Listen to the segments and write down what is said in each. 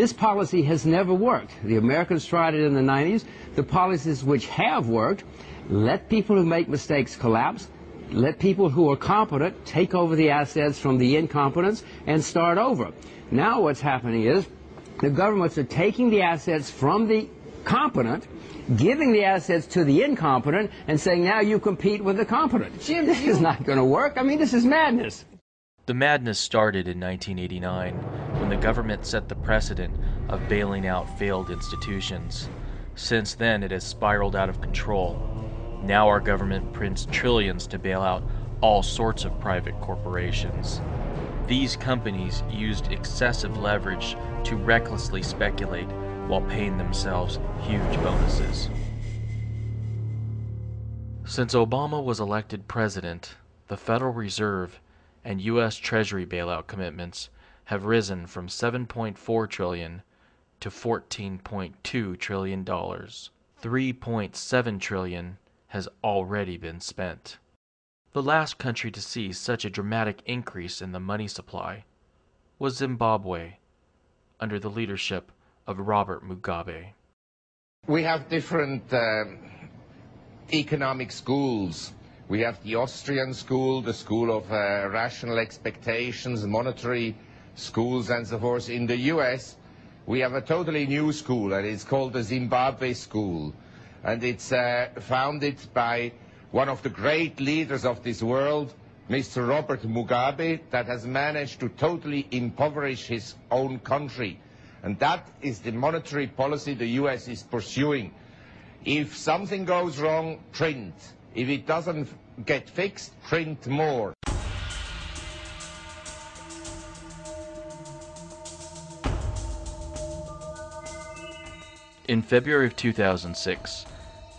this policy has never worked. The Americans tried it in the 90s. The policies which have worked, let people who make mistakes collapse, let people who are competent take over the assets from the incompetents and start over. Now what's happening is the governments are taking the assets from the competent, giving the assets to the incompetent, and saying, now you compete with the competent. Jim, this is not going to work. I mean, this is madness. The madness started in 1989 when the government set the precedent of bailing out failed institutions. Since then, it has spiraled out of control. Now our government prints trillions to bail out all sorts of private corporations. These companies used excessive leverage to recklessly speculate while paying themselves huge bonuses. Since Obama was elected president, the Federal Reserve and U.S. Treasury bailout commitments have risen from $7.4 trillion to $14.2 trillion. $3.7 trillion has already been spent. The last country to see such a dramatic increase in the money supply was Zimbabwe, under the leadership of Robert Mugabe. We have different economic schools. We have the Austrian school, the school of rational expectations, monetary schools and so forth. In the US, we have a totally new school, and it's called the Zimbabwe School. And it's founded by one of the great leaders of this world, Mr. Robert Mugabe, that has managed to totally impoverish his own country. And that is the monetary policy the US is pursuing. If something goes wrong, print. If it doesn't get fixed, print more. In February of 2006,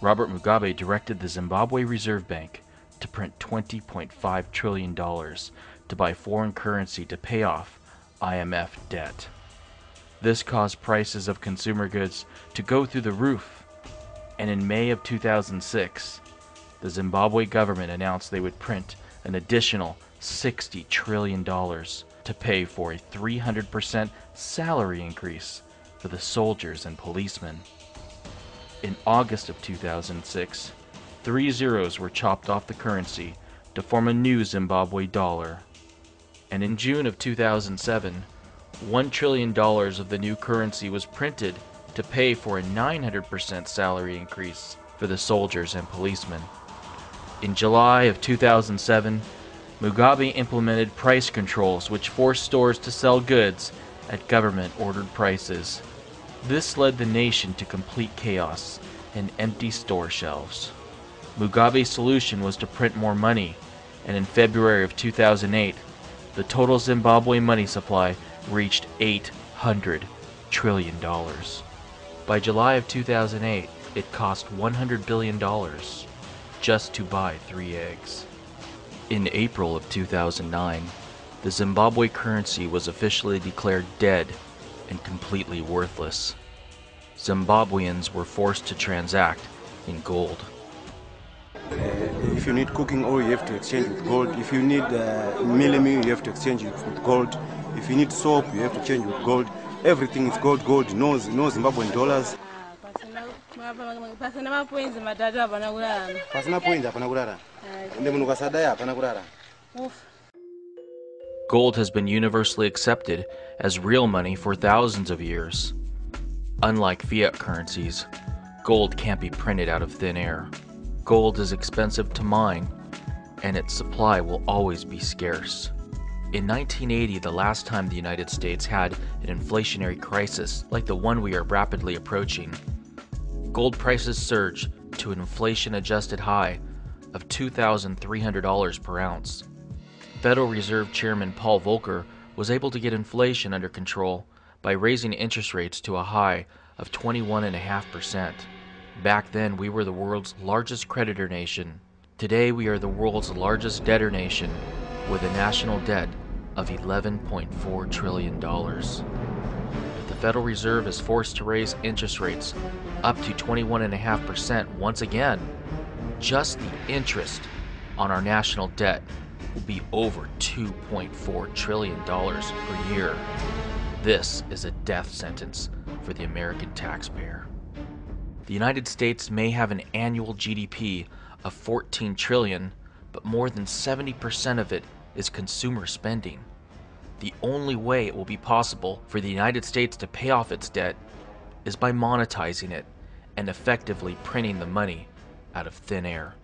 Robert Mugabe directed the Zimbabwe Reserve Bank to print $20.5 trillion to buy foreign currency to pay off IMF debt. This caused prices of consumer goods to go through the roof, and in May of 2006, the Zimbabwe government announced they would print an additional $60 trillion to pay for a 300% salary increase for the soldiers and policemen. In August of 2006, 3 zeros were chopped off the currency to form a new Zimbabwe dollar. And in June of 2007, $1 trillion of the new currency was printed to pay for a 900% salary increase for the soldiers and policemen. In July of 2007, Mugabe implemented price controls which forced stores to sell goods at government-ordered prices. This led the nation to complete chaos and empty store shelves. Mugabe's solution was to print more money, and in February of 2008, the total Zimbabwe money supply reached $800 trillion. By July of 2008, it cost $100 billion just to buy 3 eggs. In April of 2009, the Zimbabwe currency was officially declared dead and completely worthless. Zimbabweans were forced to transact in gold. If you need cooking oil, you have to exchange with gold. If you need meal, you have to exchange it with gold. If you need soap, you have to change with gold. Everything is gold, gold, no Zimbabwean dollars. Gold has been universally accepted as real money for thousands of years. Unlike fiat currencies, gold can't be printed out of thin air. Gold is expensive to mine, and its supply will always be scarce. In 1980, the last time the United States had an inflationary crisis like the one we are rapidly approaching, gold prices surged to an inflation-adjusted high of $2,300 per ounce. Federal Reserve Chairman Paul Volcker was able to get inflation under control by raising interest rates to a high of 21.5%. Back then, we were the world's largest creditor nation. Today, we are the world's largest debtor nation with a national debt of $11.4 trillion. If the Federal Reserve is forced to raise interest rates up to 21.5% once again, just the interest on our national debt will be over $2.4 trillion per year. This is a death sentence for the American taxpayer. The United States may have an annual GDP of 14 trillion, but more than 70% of it is consumer spending. The only way it will be possible for the United States to pay off its debt is by monetizing it and effectively printing the money out of thin air.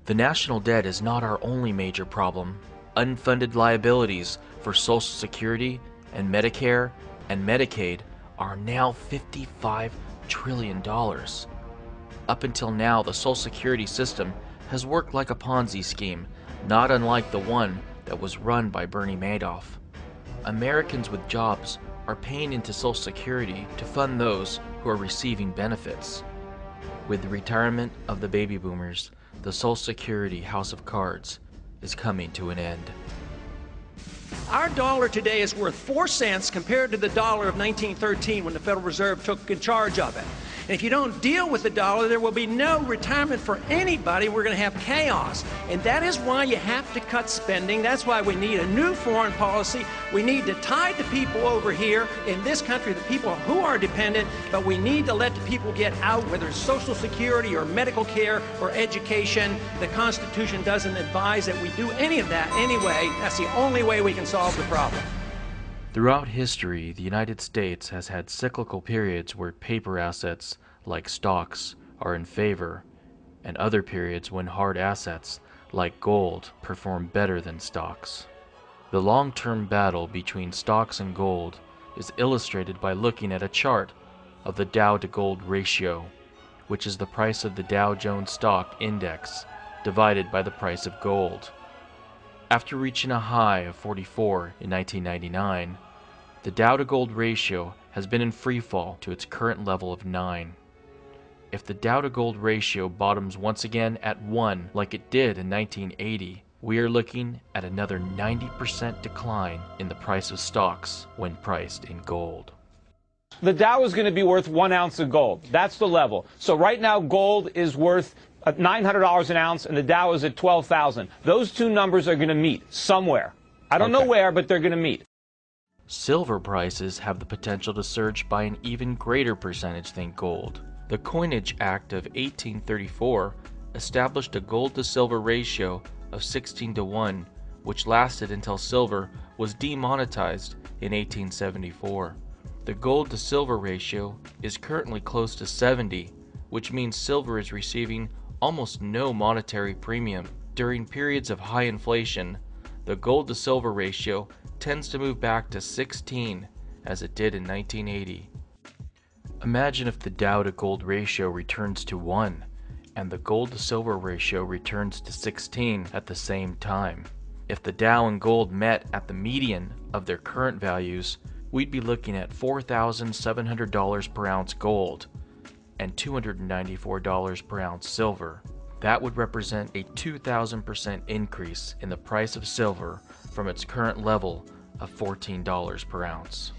The national debt is not our only major problem. Unfunded liabilities for Social Security and Medicare and Medicaid are now $55 trillion. Up until now, the Social Security system has worked like a Ponzi scheme, not unlike the one that was run by Bernie Madoff. Americans with jobs are paying into Social Security to fund those who are receiving benefits. With the retirement of the baby boomers, the Social Security house of cards is coming to an end. Our dollar today is worth 4 cents compared to the dollar of 1913 when the Federal Reserve took in charge of it. And if you don't deal with the dollar, there will be no retirement for anybody. We're going to have chaos. And that is why you have to cut spending. That's why we need a new foreign policy. We need to tie the people over here in this country, the people who are dependent, but we need to let the people get out, whether it's Social Security or medical care or education. The Constitution doesn't advise that we do any of that anyway. That's the only way we can solve the problem. Throughout history, the United States has had cyclical periods where paper assets, like stocks, are in favor, and other periods when hard assets, like gold, perform better than stocks. The long-term battle between stocks and gold is illustrated by looking at a chart of the Dow-to-gold ratio, which is the price of the Dow Jones Stock Index divided by the price of gold. After reaching a high of 44 in 1999, the Dow-to-gold ratio has been in freefall to its current level of 9. If the Dow-to-gold ratio bottoms once again at 1 like it did in 1980, we are looking at another 90% decline in the price of stocks when priced in gold. The Dow is going to be worth 1 ounce of gold. That's the level. So right now gold is worth $900 an ounce and the Dow is at 12,000. Those two numbers are going to meet somewhere. I don't know where, but they're going to meet. Silver prices have the potential to surge by an even greater percentage than gold. The Coinage Act of 1834 established a gold to silver ratio of 16:1, which lasted until silver was demonetized in 1874. The gold to silver ratio is currently close to 70, which means silver is receiving almost no monetary premium. During periods of high inflation, the gold to silver ratio tends to move back to 16 as it did in 1980. Imagine if the Dow to gold ratio returns to 1 and the gold to silver ratio returns to 16 at the same time. If the Dow and gold met at the median of their current values, we'd be looking at $4,700 per ounce gold and $294 per ounce silver. That would represent a 2,000% increase in the price of silver from its current level of $14 per ounce.